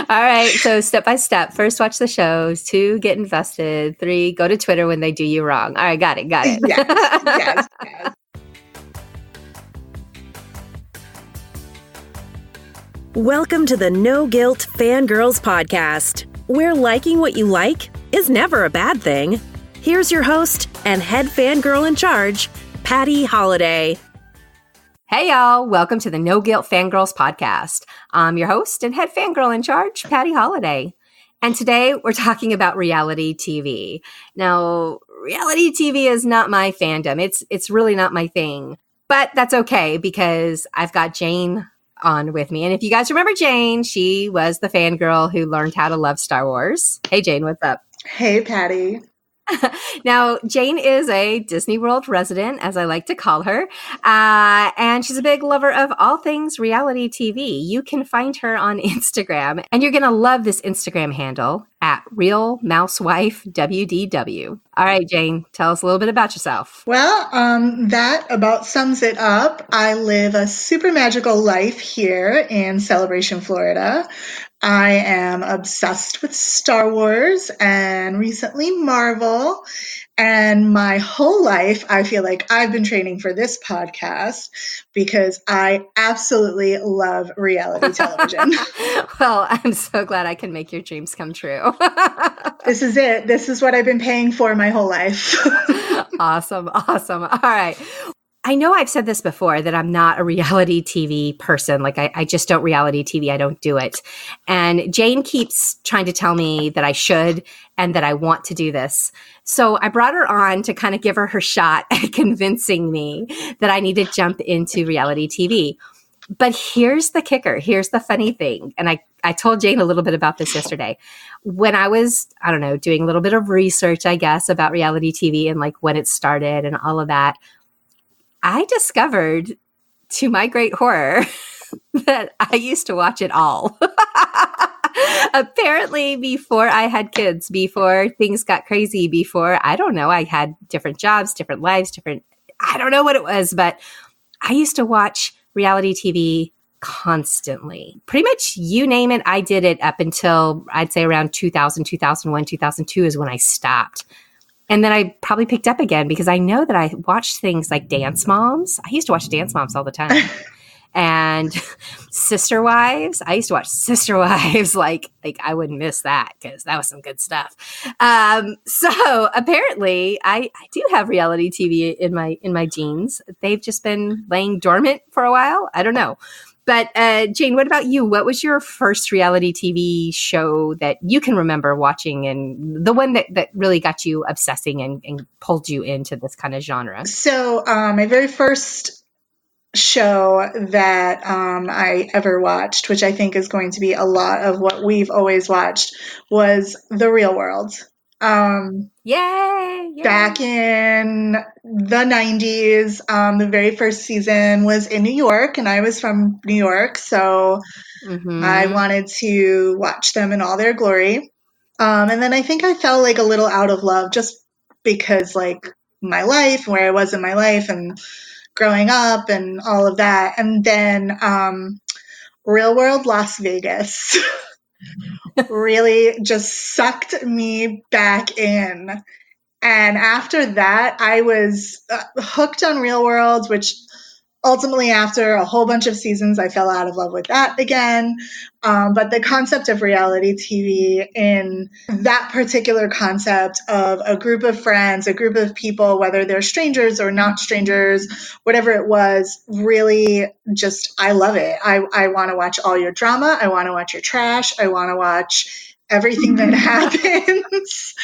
All right. So step by step. First, watch the shows. 2, get invested. 3, go to Twitter when they do you wrong. All right. Got it. Yes. Welcome to the No-Guilt Fangirls Podcast, where liking what you like is never a bad thing. Here's your host and head fangirl in charge, Patty Holiday. Hey, y'all. Welcome to the No-Guilt Fangirls Podcast. I'm your host and head fangirl in charge, Patty Holiday. And today we're talking about reality TV. Now, reality TV is not my fandom. It's really not my thing. But that's okay because I've got Jane on with me. And if you guys remember Jane, she was the fangirl who learned how to love Star Wars. Hey, Jane, what's up? Hey, Patty. Now, Jane is a Disney World resident, as I like to call her, and she's a big lover of all things reality TV. You can find her on Instagram, and you're going to love this Instagram handle at RealMousewifeWDW. All right, Jane, tell us a little bit about yourself. Well, that about sums it up. I live a super magical life here in Celebration, Florida. I am obsessed with Star Wars and recently Marvel. And my whole life, I feel like I've been training for this podcast because I absolutely love reality television. Well, I'm so glad I can make your dreams come true. This is it. This is what I've been paying for my whole life. Awesome. All right. I know I've said this before that I'm not a reality TV person. Like I just don't reality TV. I don't do it. And Jane keeps trying to tell me that I should and that I want to do this. So I brought her on to kind of give her shot at convincing me that I need to jump into reality TV. But here's the kicker. Here's the funny thing. And I told Jane a little bit about this yesterday. When I was, doing a little bit of research, I guess, about reality TV and like when it started and all of that, I discovered, to my great horror, that I used to watch it all. Apparently, before I had kids, before things got crazy, before, I had different jobs, different lives, I don't know what it was, but I used to watch reality TV constantly. Pretty much you name it, I did it up until I'd say around 2000, 2001, 2002 is when I stopped. And then I probably picked up again because I know that I watched things like Dance Moms. I used to watch Dance Moms all the time. And Sister Wives. I used to watch Sister Wives. Like I wouldn't miss that because that was some good stuff. So apparently I do have reality TV in my genes. They've just been laying dormant for a while. I don't know. But Jane, what about you? What was your first reality TV show that you can remember watching and the one that really got you obsessing and pulled you into this kind of genre? So my very first show that I ever watched, which I think is going to be a lot of what we've always watched, was The Real World. Yay! Back in the 90s, the very first season was in New York, and I was from New York, so I wanted to watch them in all their glory. And then I think I fell like a little out of love just because like my life, where I was in my life and growing up and all of that. And then Real World Las Vegas really just sucked me back in. And after that, I was hooked on Real World, which ultimately after a whole bunch of seasons, I fell out of love with that again. But the concept of reality TV in that particular concept of a group of friends, a group of people, whether they're strangers or not strangers, whatever it was, really just, I love it. I want to watch all your drama. I want to watch your trash. I want to watch everything that happens.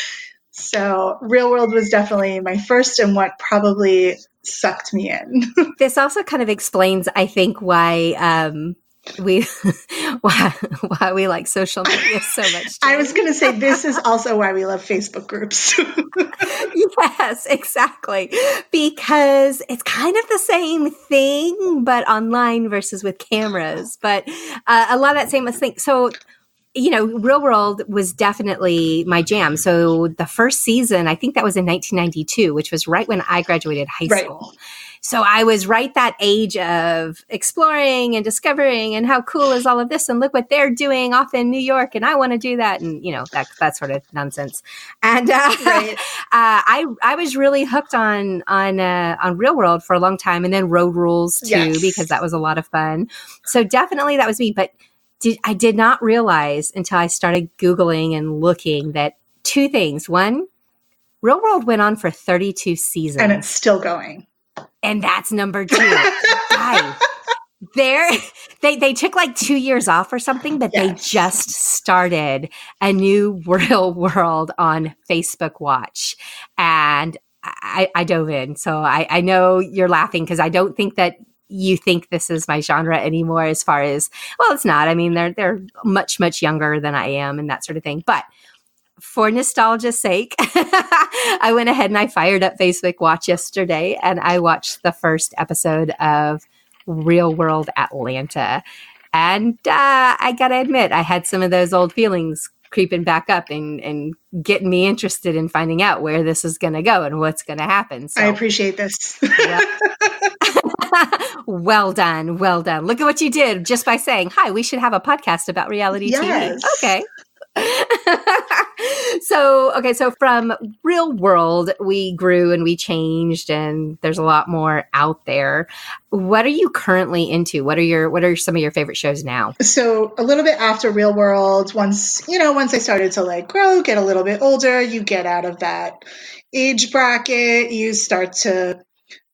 So Real World was definitely my first and what probably sucked me in. This also kind of explains, I think, why we like social media so much. I was going to say this is also why we love Facebook groups. Yes, exactly. Because it's kind of the same thing, but online versus with cameras. But a lot of that same thing. So, Real World was definitely my jam. So the first season, I think that was in 1992, which was right when I graduated high school. So I was right that age of exploring and discovering and how cool is all of this and look what they're doing off in New York and I want to do that and that sort of nonsense. And Right. I was really hooked on Real World for a long time, and then Road Rules too, Yes. because that was a lot of fun. So definitely that was me, but I did not realize until I started Googling and looking that two things. One, Real World went on for 32 seasons. And it's still going. And that's number 2. Guys, they took like 2 years off or something, but Yes. they just started a new Real World on Facebook Watch. And I dove in. So I know you're laughing because I don't think that you think this is my genre anymore as far as, well, it's not. I mean, they're much, much younger than I am and that sort of thing. But for nostalgia's sake, I went ahead and I fired up Facebook Watch yesterday and I watched the first episode of Real World Atlanta. And I got to admit, I had some of those old feelings creeping back up and getting me interested in finding out where this is going to go and what's going to happen. So, I appreciate this. Well done. Well done. Look at what you did just by saying, hi, we should have a podcast about reality Yes. TV. Okay. So from Real World, we grew and we changed and there's a lot more out there. What are you currently into? What are some of your favorite shows now? So a little bit after Real World, once I started to like grow, get a little bit older, you get out of that age bracket, you start to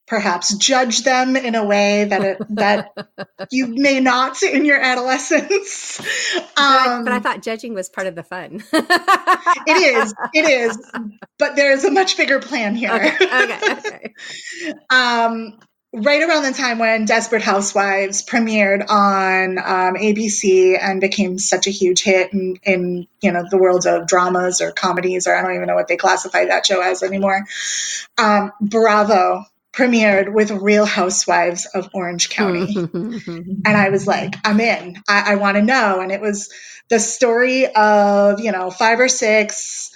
perhaps judge them in a way that you may not in your adolescence. But I thought judging was part of the fun. It is. But there's a much bigger plan here. Okay. Right around the time when Desperate Housewives premiered on ABC and became such a huge hit in the world of dramas or comedies, or I don't even know what they classify that show as anymore. Bravo premiered with Real Housewives of Orange County. And I was like, I'm in. I want to know. And it was the story of, 5 or 6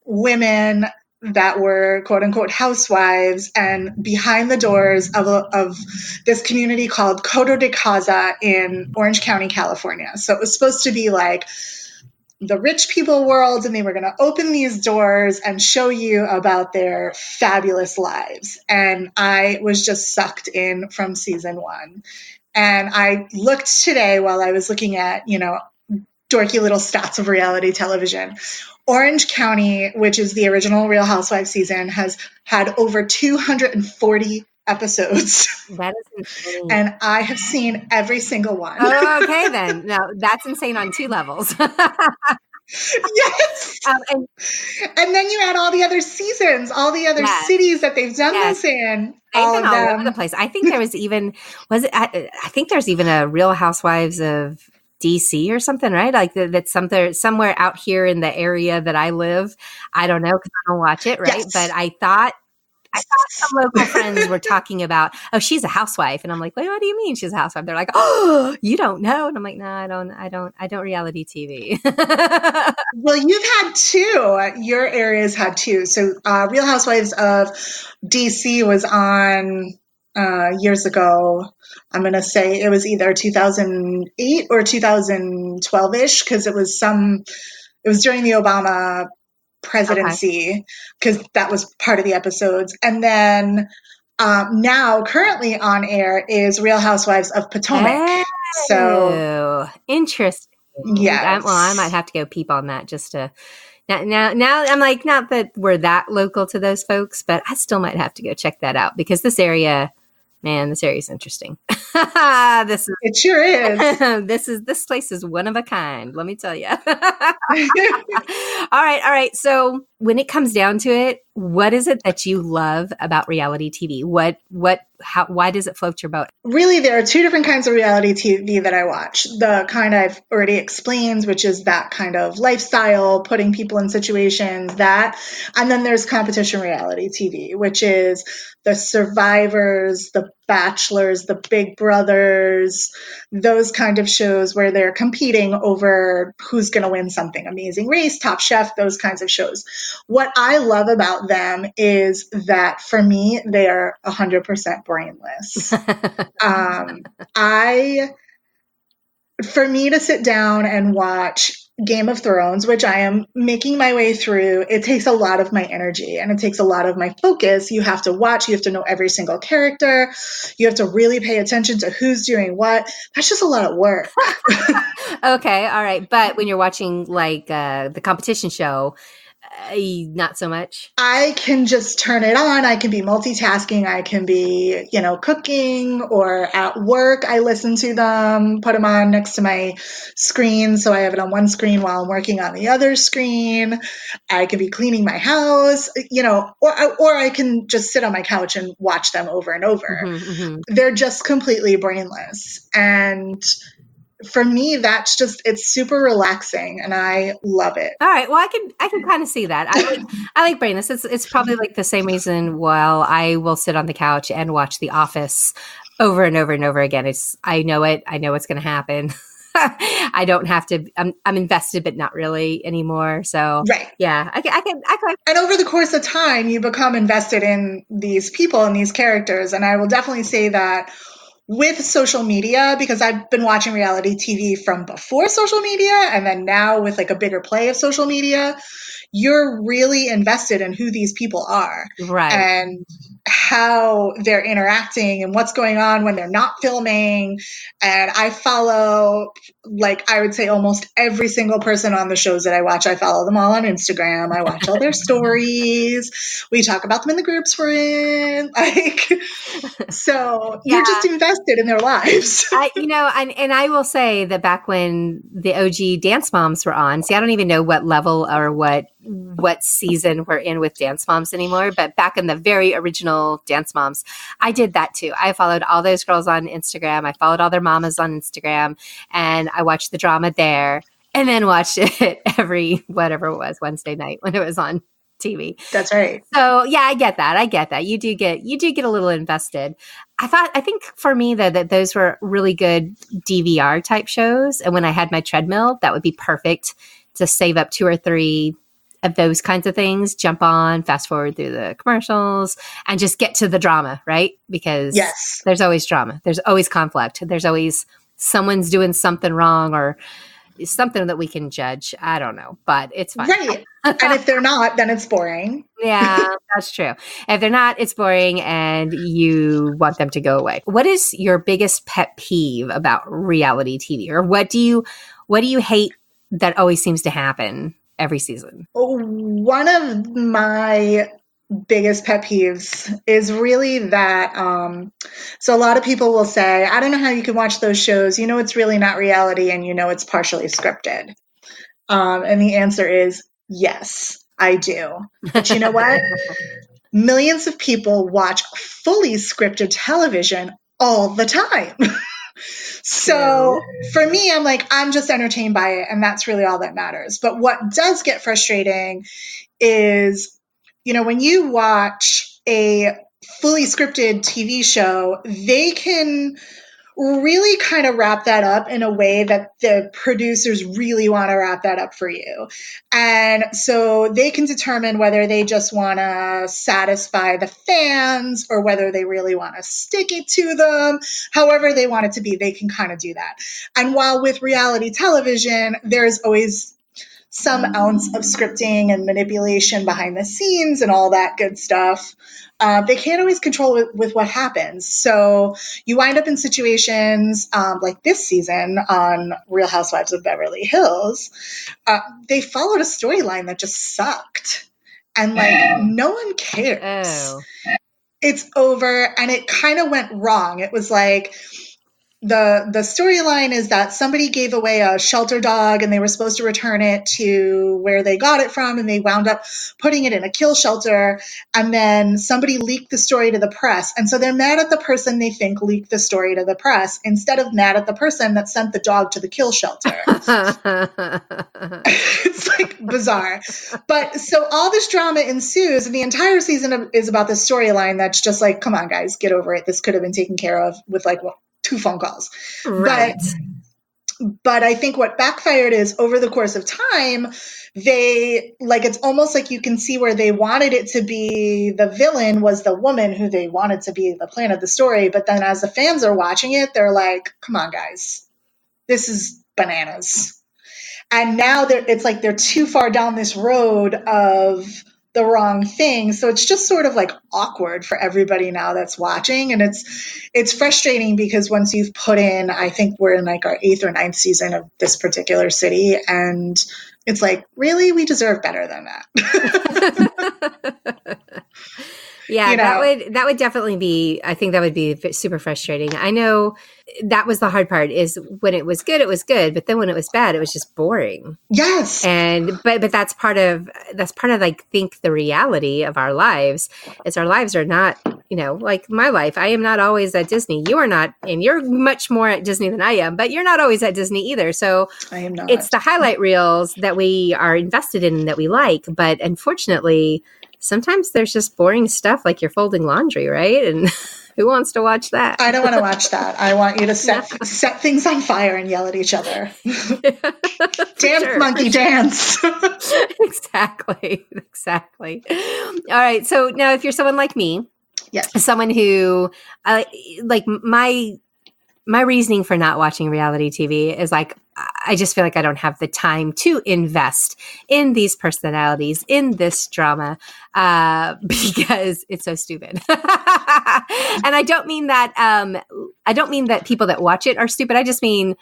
women that were quote unquote housewives and behind the doors of this community called Coto de Casa in Orange County, California. So it was supposed to be like the rich people world, and they were going to open these doors and show you about their fabulous lives. And I was just sucked in from season 1. And I looked today while I was looking at, dorky little stats of reality television. Orange County, which is the original Real Housewives season, has had over 240 episodes. That is insane. And I have seen every single one. Oh, okay, then. No, that's insane on 2 levels. Yes. And then you add all the other seasons, all the other cities that they've done this in. All of them. All over the place. I think there was even, I think there's even a Real Housewives of DC or something, right? Like that's somewhere out here in the area that I live. I don't know because I don't watch it, right? Yes. But I thought some local friends were talking about, oh, she's a housewife. And I'm like, wait, what do you mean she's a housewife? They're like, oh, you don't know? And I'm like, no, I don't reality TV. Well, you've had 2. Your area's had 2. So Real Housewives of DC was on years ago. I'm going to say it was either 2008 or 2012-ish because it was during the Obama presidency because that was part of the episodes. And then now currently on air is Real Housewives of Potomac. Oh, so interesting. Yeah. Well, I might have to go peep on that just to now I'm like, not that we're that local to those folks, but I still might have to go check that out because this area is interesting. It sure is. This place is one of a kind, let me tell you. All right. So when it comes down to it, what is it that you love about reality TV? Why does it float your boat? Really, there are 2 different kinds of reality TV that I watch. The kind I've already explained, which is that kind of lifestyle, putting people in situations, that. And then there's competition reality TV, which is the Survivors, the Bachelors, The Big Brothers, those kind of shows where they're competing over who's going to win something. Amazing Race, Top Chef, those kinds of shows. What I love about them is that for me, they are 100% brainless. For me to sit down and watch Game of Thrones, which I am making my way through, it takes a lot of my energy and it takes a lot of my focus. You have to watch, you have to know every single character. You have to really pay attention to who's doing what. That's just a lot of work. Okay. All right. But when you're watching like the competition show, not so much. I can just turn it on. I can be multitasking. I can be, cooking or at work. I listen to them, put them on next to my screen. So I have it on one screen while I'm working on the other screen. I can be cleaning my house, or I can just sit on my couch and watch them over and over. Mm-hmm. They're just completely brainless. And for me, it's super relaxing and I love it. All right. Well, I can kind of see that. I like brainless. It's probably like the same reason why I will sit on the couch and watch The Office over and over and over again. I know what's going to happen. I don't have to, I'm invested, but not really anymore. So right. Yeah, I can. And over the course of time, you become invested in these people and these characters. And I will definitely say that with social media, because I've been watching reality TV from before social media, and then now with like a bigger play of social media, you're really invested in who these people are. Right. And how they're interacting and what's going on when they're not filming. And I follow, I would say almost every single person on the shows that I watch. I follow them all on Instagram. I watch all their stories. We talk about them in the groups we're in. So you're just invested in their lives. And I will say that back when the OG Dance Moms were on, I don't even know what level or what season we're in with Dance Moms anymore, but back in the very original Dance Moms, I did that too. I followed all those girls on Instagram. I followed all their mamas on Instagram, and I watched the drama there, and then watched it every whatever it was Wednesday night when it was on TV. That's right. So yeah, I get that. You do get a little invested. I think for me that those were really good DVR type shows, and when I had my treadmill, that would be perfect to save up 2 or 3 of those kinds of things, jump on, fast forward through the commercials, and just get to the drama, right? Because there's always drama. There's always conflict. There's always someone's doing something wrong or something that we can judge. I don't know, but it's fine. Right. And if they're not, then it's boring. Yeah, that's true. If they're not, it's boring and you want them to go away. What is your biggest pet peeve about reality TV? Or what do you hate that always seems to happen every season? One of my biggest pet peeves is really that, so a lot of people will say, I don't know how you can watch those shows. It's really not reality and it's partially scripted. And the answer is yes, I do. But you know what? Millions of people watch fully scripted television all the time. So for me, I'm just entertained by it, and that's really all that matters. But what does get frustrating is, when you watch a fully scripted TV show, they can really kind of wrap that up in a way that the producers really want to wrap that up for you. And so they can determine whether they just want to satisfy the fans or whether they really want to stick it to them. However they want it to be, they can kind of do that. And while with reality television, there's always some ounce of scripting and manipulation behind the scenes and all that good stuff, they can't always control it with what happens. So you wind up in situations like this season on Real Housewives of Beverly Hills. They followed a storyline that just sucked. And no one cares. Oh. It's over. And it kind of went wrong. It was like, the storyline is that somebody gave away a shelter dog and they were supposed to return it to where they got it from, and they wound up putting it in a kill shelter, and then somebody leaked the story to the press. And so they're mad at the person they think leaked the story to the press instead of mad at the person that sent the dog to the kill shelter. It's like bizarre. But so all this drama ensues, and the entire season is about this storyline that's just like, come on, guys, get over it. This could have been taken care of with like 2 phone calls. Right. But I think what backfired is over the course of time, they like, it's almost like you can see where they wanted it to be the villain was the woman who they wanted to be the plan of the story. But then as the fans are watching it, they're like, come on, guys, this is bananas. And now it's like they're too far down this road of the wrong thing. So it's just sort of like awkward for everybody now that's watching. And it's frustrating because once you've put in, I think we're in like our 8th or 9th season of this particular city. And it's like, really, we deserve better than that. Yeah, that would definitely be, I think that would be super frustrating. I know that was the hard part is when it was good, but then when it was bad, it was just boring. Yes. And, but that's part of like, think the reality of our lives is our lives are not, like my life. I am not always at Disney. You are not, and you're much more at Disney than I am, but you're not always at Disney either. So I am not. It's the highlight reels that we are invested in that we like. But unfortunately, sometimes there's just boring stuff like you're folding laundry, right? And who wants to watch that? I don't want to watch that. I want you to set things on fire and yell at each other. Dance, monkey, dance. Exactly. All right. So now if you're someone like me, yes, someone who like my reasoning for not watching reality TV is like, I just feel like I don't have the time to invest in these personalities, in this drama, because it's so stupid. And I don't mean that people that watch it are stupid. I just mean,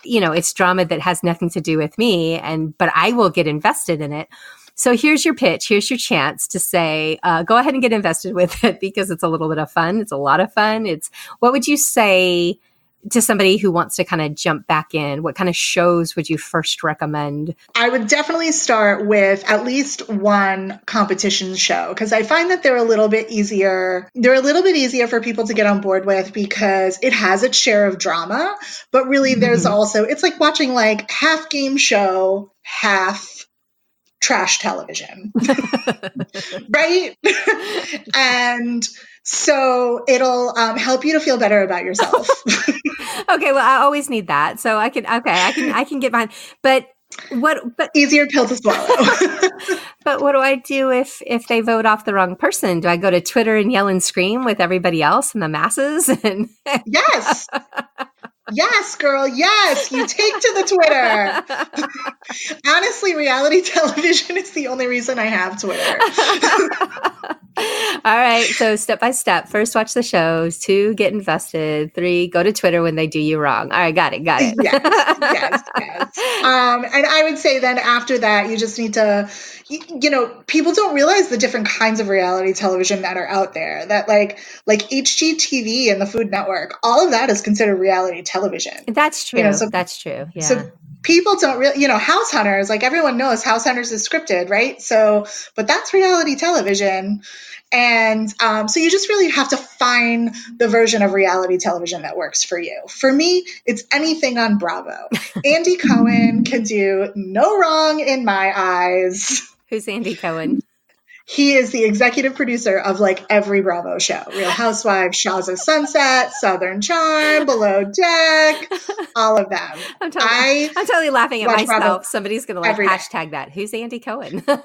it's drama that has nothing to do with me, but I will get invested in it. So here's your pitch. Here's your chance to say, go ahead and get invested with it because it's a little bit of fun. It's a lot of fun. What would you say to somebody who wants to kind of jump back in? What kind of shows would you first recommend? I would definitely start with at least one competition show because I find that they're a little bit easier. They're a little bit easier for people to get on board with because it has its share of drama, but really there's also, it's like watching like half game show, half trash television, right? And so it'll help you to feel better about yourself. Okay, well, I always need that, so I can get behind. But easier pill to swallow. But what do I do if they vote off the wrong person? Do I go to Twitter and yell and scream with everybody else and the masses? And yes. Yes, girl. Yes. You take to the Twitter. Honestly, reality television is the only reason I have Twitter. All right. So step by step, first watch the shows, 2, get invested, 3, go to Twitter when they do you wrong. All right. Got it. Yes. And I would say then after that, you just need to, people don't realize the different kinds of reality television that are out there that like HGTV and the Food Network, all of that is considered reality television. That's true. That's true. Yeah. So people don't really, House Hunters, like everyone knows House Hunters is scripted, right? So, but that's reality television. And so you just really have to find the version of reality television that works for you. For me, it's anything on Bravo. Andy Cohen can do no wrong in my eyes. Who's Andy Cohen? He is the executive producer of like every Bravo show. Real Housewives, Shaw's of Sunset, Southern Charm, Below Deck, all of them. I'm totally laughing at myself. Bravo Somebody's going to hashtag that. Who's Andy Cohen? I'm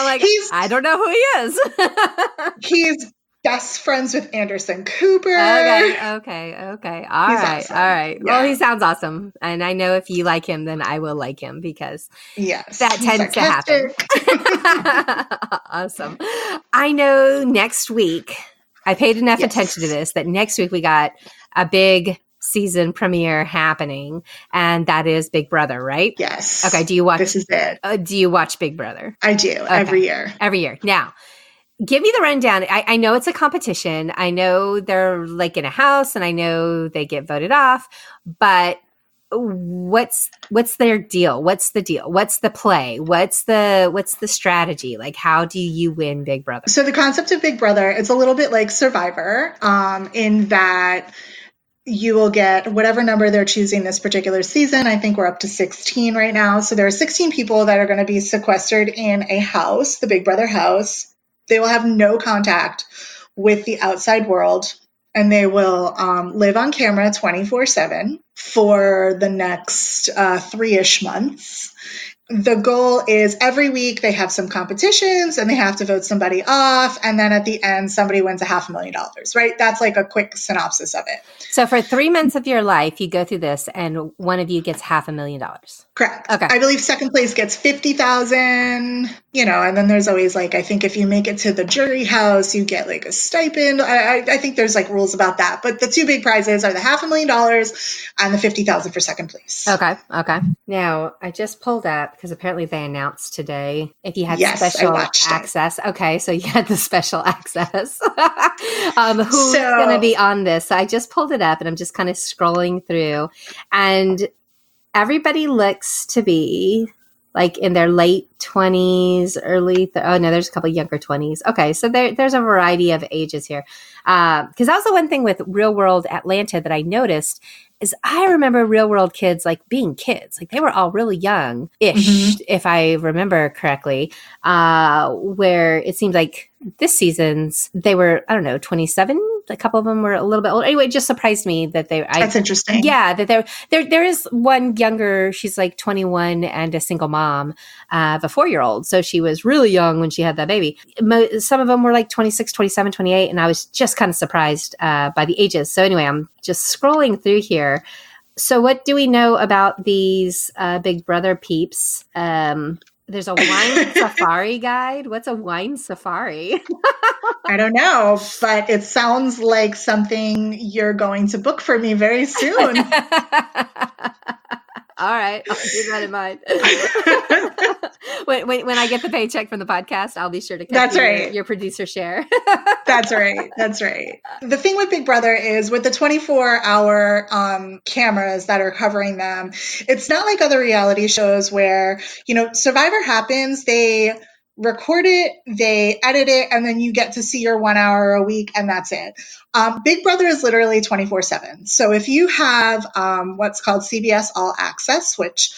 like, I don't know who he is. He's best friends with Anderson Cooper. Okay. All right. Yeah. Well, he sounds awesome. And I know if you like him, then I will like him because that tends to happen. Awesome. I know next week, I paid enough attention to this, that next week we got a big season premiere happening, and that is Big Brother, right? Yes. Okay. Do you watch? This is it. Do you watch Big Brother? I do. Okay. Every year. Now, give me the rundown. I know it's a competition. I know they're like in a house, and I know they get voted off. But what's their deal? What's the deal? What's the play? What's the strategy? Like, how do you win Big Brother? So the concept of Big Brother, it's a little bit like Survivor, in that you will get whatever number they're choosing this particular season. I think we're up to 16 right now. So there are 16 people that are going to be sequestered in a house, the Big Brother house. They will have no contact with the outside world, and they will live on camera 24/7 for the next 3-ish months. The goal is every week they have some competitions and they have to vote somebody off. And then at the end, somebody wins $500,000, right? That's like a quick synopsis of it. So for 3 months of your life, you go through this and one of you gets $500,000. Correct. Okay. I believe second place gets 50,000, and then there's always like, I think if you make it to the jury house, you get like a stipend. I think there's like rules about that. But the two big prizes are the $500,000 and the 50,000 for second place. Okay. Now, I just pulled up because apparently they announced today if you had Yes, special I watched access. Okay, so you had the special access. Who's going to be on this? So I just pulled it up and I'm just kind of scrolling through, and everybody looks to be like in their late 20s, there's a couple younger 20s. Okay, so there's a variety of ages here. Because that was the one thing with Real World Atlanta that I noticed is I remember Real World kids like being kids. Like they were all really young-ish, if I remember correctly, where it seemed like this season's, they were, 27. A couple of them were a little bit older. Anyway, it just surprised me that That's interesting. Yeah, that there is one younger, she's like 21 and a single mom of a 4-year-old. So she was really young when she had that baby. Some of them were like 26, 27, 28. And I was just kind of surprised by the ages. So anyway, I'm just scrolling through here. So what do we know about these Big Brother peeps? There's a wine safari guide. What's a wine safari? I don't know, but it sounds like something you're going to book for me very soon. All right. I'll keep that in mind. when I get the paycheck from the podcast, I'll be sure to cut your producer share. That's right. The thing with Big Brother is with the 24-hour cameras that are covering them, it's not like other reality shows where, Survivor happens, they record it, they edit it, and then you get to see your 1 hour a week, and that's it. Big Brother is literally 24/7. So if you have what's called CBS All Access, which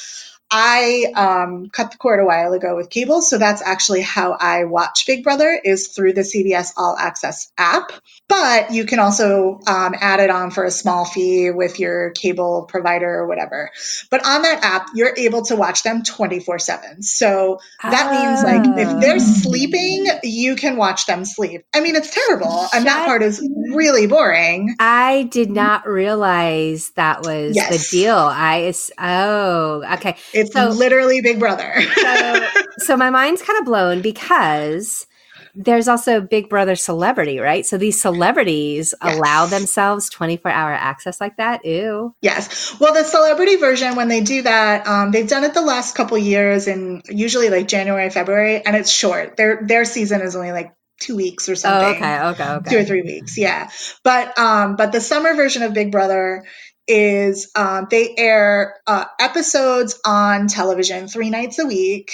I cut the cord a while ago with cable, so that's actually how I watch Big Brother is through the CBS All Access app. But you can also add it on for a small fee with your cable provider or whatever. But on that app, you're able to watch them 24/7. So that means like if they're sleeping, you can watch them sleep. I mean, it's terrible. And that part is really boring. I did not realize that was the deal. Okay. It's literally Big Brother. So my mind's kind of blown because there's also Big Brother Celebrity, right? So these celebrities allow themselves 24-hour access like that? Ew. Yes. Well, the celebrity version, when they do that, they've done it the last couple years in usually like January, February, and it's short. Their season is only like 2 weeks or something. Oh, okay. 2 or 3 weeks, yeah. But the summer version of Big Brother is they air episodes on television 3 nights a week.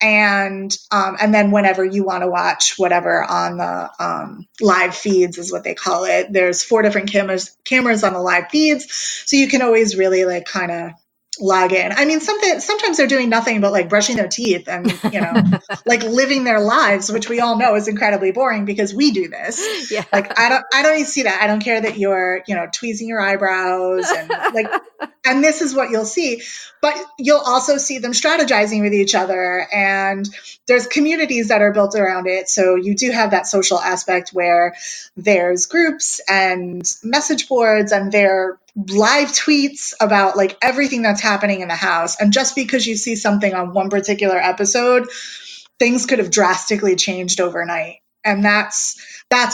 And then whenever you want to watch whatever on the live feeds is what they call it. There's 4 different cameras on the live feeds. So you can always really like kind of log in. I mean, sometimes they're doing nothing but like brushing their teeth and, like living their lives, which we all know is incredibly boring because we do this. Yeah. Like, I don't even see that. I don't care that you're, tweezing your eyebrows and like, and this is what you'll see, but you'll also see them strategizing with each other, and there's communities that are built around it. So you do have that social aspect where there's groups and message boards and there live tweets about like everything that's happening in the house. And just because you see something on one particular episode, things could have drastically changed overnight. And that's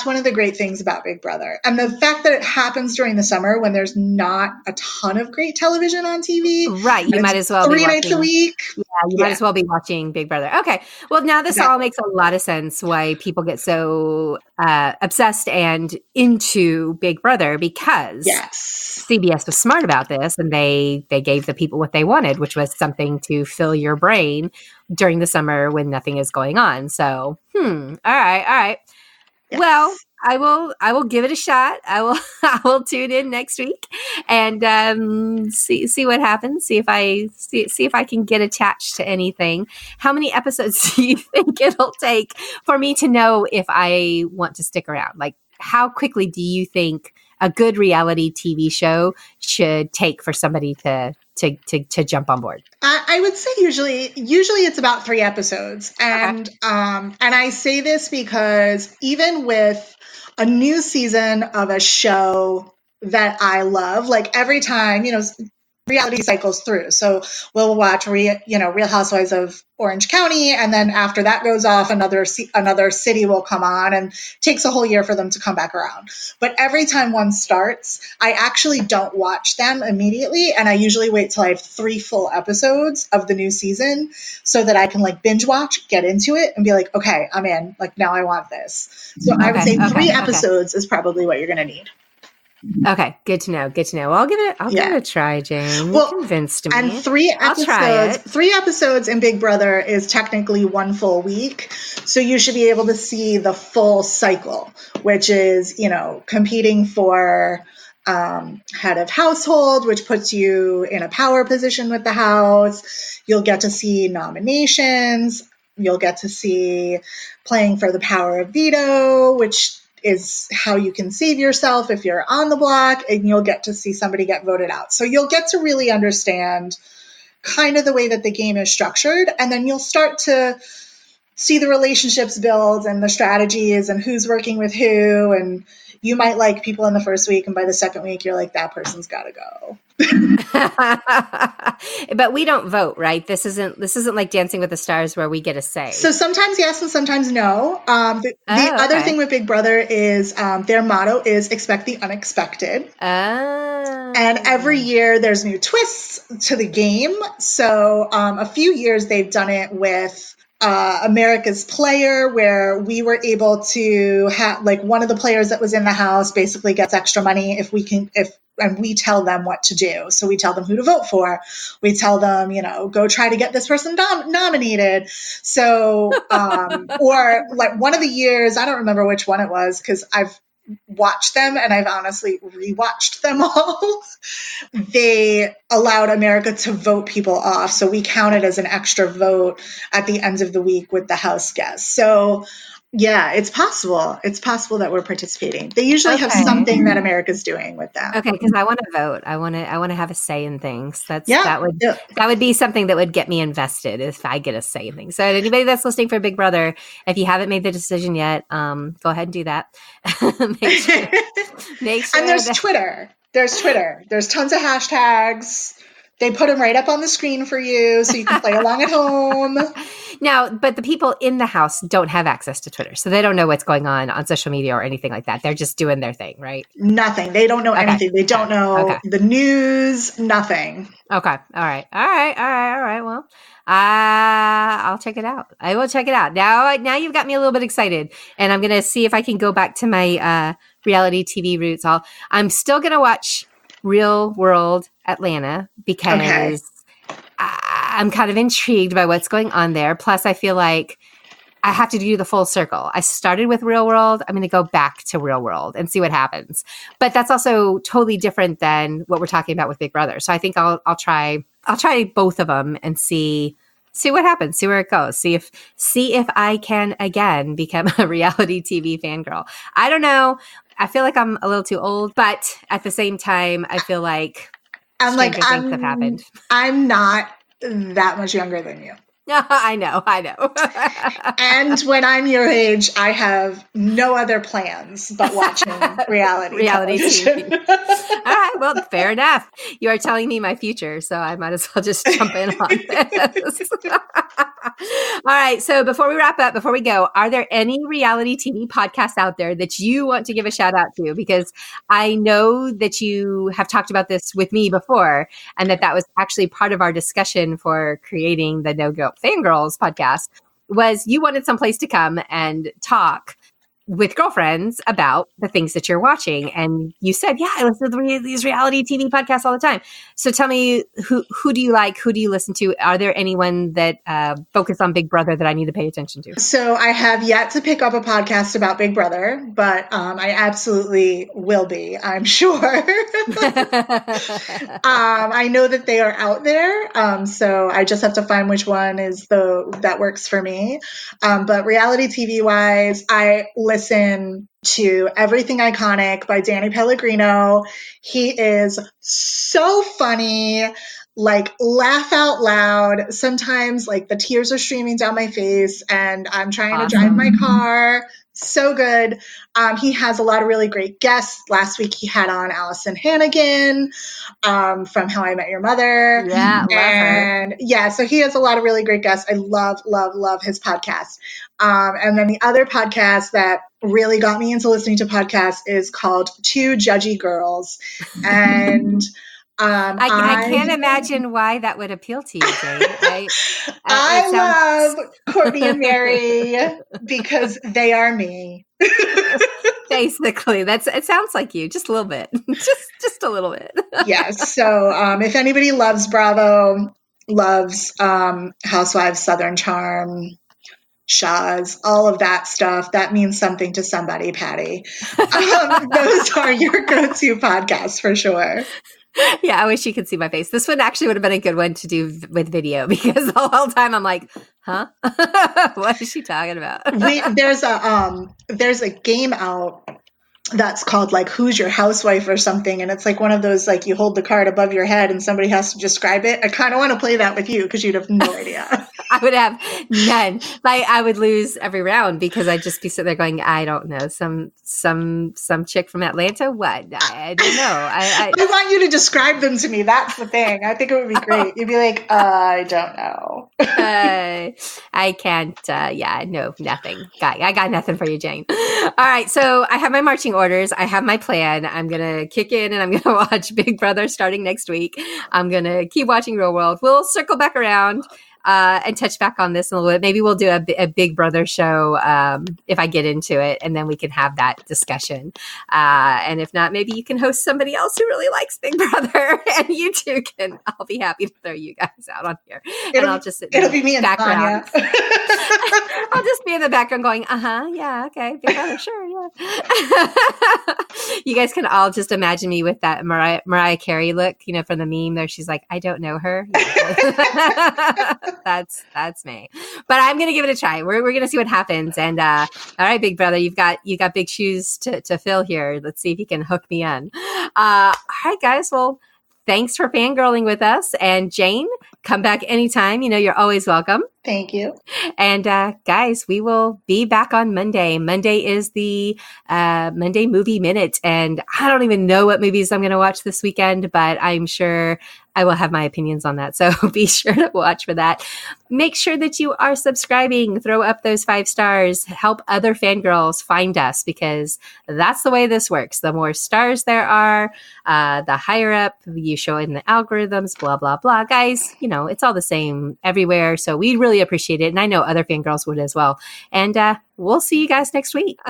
one of the great things about Big Brother. And the fact that it happens during the summer when there's not a ton of great television on TV. Right. You might as well 3 nights a week. Yeah, you might as well be watching Big Brother. Okay. Well, now this all makes a lot of sense why people get so obsessed and into Big Brother, because CBS was smart about this and they gave the people what they wanted, which was something to fill your brain during the summer when nothing is going on. So, all right. Yes. Well, I will give it a shot. I will tune in next week and see what happens. See if I can get attached to anything. How many episodes do you think it'll take for me to know if I want to stick around? Like, how quickly do you think a good reality TV show should take for somebody to jump on board? I would say usually it's about 3 episodes. And and I say this because even with a new season of a show that I love, like every time, reality cycles through. So we'll watch Real Housewives of Orange County, and then after that goes off, another city will come on, and it takes a whole year for them to come back around. But every time one starts, I actually don't watch them immediately, and I usually wait till I have 3 full episodes of the new season so that I can like binge watch, get into it, and be like, okay, I'm in. Like, now I want this. So I would say 3 episodes is probably what you're going to need. Okay, good to know. Well, I'll give it a try, Jane. You convinced me. And 3 episodes. I'll try it. 3 episodes in Big Brother is technically 1 full week. So you should be able to see the full cycle, which is, competing for head of household, which puts you in a power position with the house. You'll get to see nominations. You'll get to see playing for the power of veto, which is how you can save yourself if you're on the block, and you'll get to see somebody get voted out. So you'll get to really understand kind of the way that the game is structured, and then you'll start to see the relationships build and the strategies and who's working with who, and you might like people in the first week, and by the second week you're like, that person's got to go. But we don't vote, right? This isn't like Dancing with the Stars where we get a say. So sometimes yes and sometimes no. The other thing with Big Brother is their motto is expect the unexpected. And every year there's new twists to the game. So a few years they've done it with America's Player, where we were able to have, like, one of the players that was in the house basically gets extra money and we tell them what to do. So we tell them who to vote for. We tell them, go try to get this person nominated. So, or like one of the years, I don't remember which one it was, because I've watched them and I've honestly rewatched them all. They allowed America to vote people off. So we counted as an extra vote at the end of the week with the house guests. So yeah, it's possible. It's possible that we're participating. They usually have something that America's doing with them. Okay, because I want to vote. I want to have a say in things. That would be something that would get me invested if I get a say in things. So anybody that's listening for Big Brother, if you haven't made the decision yet, go ahead and do that. Make sure. And there's Twitter. There's tons of hashtags. They put them right up on the screen for you so you can play along at home. Now, but the people in the house don't have access to Twitter, so they don't know what's going on social media or anything like that. They're just doing their thing, right? Nothing. They don't know anything. They don't know the news, nothing. Okay. All right. Well, I'll check it out. I will check it out. Now you've got me a little bit excited, and I'm going to see if I can go back to my reality TV roots. I'm still going to watch Real World Atlanta because I'm kind of intrigued by what's going on there. Plus, I feel like I have to do the full circle. I started with Real World. I'm going to go back to Real World and see what happens. But that's also totally different than what we're talking about with Big Brother. So I think I'll try both of them and see what happens, see where it goes, see if I can again become a reality TV fangirl. I don't know. I feel like I'm a little too old, but at the same time, I feel like things have happened. I'm not that much younger than you. I know. And when I'm your age, I have no other plans but watching reality TV. All right, well, fair enough. You are telling me my future, so I might as well just jump in on this. All right, so before we wrap up, before we go, are there any reality TV podcasts out there that you want to give a shout out to? Because I know that you have talked about this with me before, and that was actually part of our discussion for creating the No-Guilt Fangirls podcast, was you wanted someplace to come and talk with girlfriends about the things that you're watching. And you said, yeah, I listen to these reality TV podcasts all the time. So tell me, who do you like? Who do you listen to? Are there anyone that focus on Big Brother that I need to pay attention to? So I have yet to pick up a podcast about Big Brother, but I absolutely will be, I'm sure. I know that they are out there. So I just have to find which one is that works for me. But reality TV wise, I listen to Everything Iconic by Danny Pellegrino. He is so funny, like laugh out loud. Sometimes like the tears are streaming down my face and I'm trying to drive my car. So good. He has a lot of really great guests. Last week he had on Allison Hannigan from How I Met Your Mother. Yeah, love her. Yeah, so he has a lot of really great guests. I love, love, love his podcast. And then the other podcast that really got me into listening to podcasts is called Two Judgy Girls. And I can't imagine why that would appeal to you, Jane. I love Courtney and Mary because they are me. Basically, it sounds like you, just a little bit, just a little bit. Yes. So if anybody loves Bravo, loves Housewives, Southern Charm, Shaw's, all of that stuff, that means something to somebody, Patty. Those are your go-to podcasts for sure. Yeah, I wish you could see my face. This one actually would have been a good one to do with video because the whole time I'm like, huh? What is she talking about? There's a game out that's called like Who's Your Housewife or something, and it's like one of those like you hold the card above your head and somebody has to describe it. I kind of want to play that with you because you'd have no idea. I would have none. Like I would lose every round because I'd just be sitting there going, I don't know, some chick from Atlanta. What? I don't know. I want you to describe them to me. That's the thing. I think it would be great. You'd be like, I don't know. I can't. Yeah, no, nothing. I got nothing for you, Jane. All right. So I have my marching orders. I have my plan. I'm going to kick in and I'm going to watch Big Brother starting next week. I'm going to keep watching Real World. We'll circle back around and touch back on this in a little bit. Maybe we'll do a Big Brother show if I get into it, and then we can have that discussion. And if not, maybe you can host somebody else who really likes Big Brother, and you two can. I'll be happy to throw you guys out on here, and I'll just sit in it'll be me in the background. I'll just be in the background going, yeah, okay, Big Brother, sure, yeah. You guys can all just imagine me with that Mariah Carey look, from the meme there. She's like, I don't know her. That's me, but I'm gonna give it a try. We're gonna see what happens. And all right, Big Brother, you got big shoes to fill here. Let's see if you can hook me in. All right, guys. Well, thanks for fangirling with us. And Jane, come back anytime. You're always welcome. Thank you. And guys, we will be back on Monday. Monday is the Monday Movie Minute. And I don't even know what movies I'm going to watch this weekend, but I'm sure I will have my opinions on that. So be sure to watch for that. Make sure that you are subscribing. Throw up those 5 stars. Help other fangirls find us because that's the way this works. The more stars there are, the higher up you show in the algorithms, blah, blah, blah. Guys, it's all the same everywhere. So we really appreciate it. And I know other fangirls would as well. And we'll see you guys next week.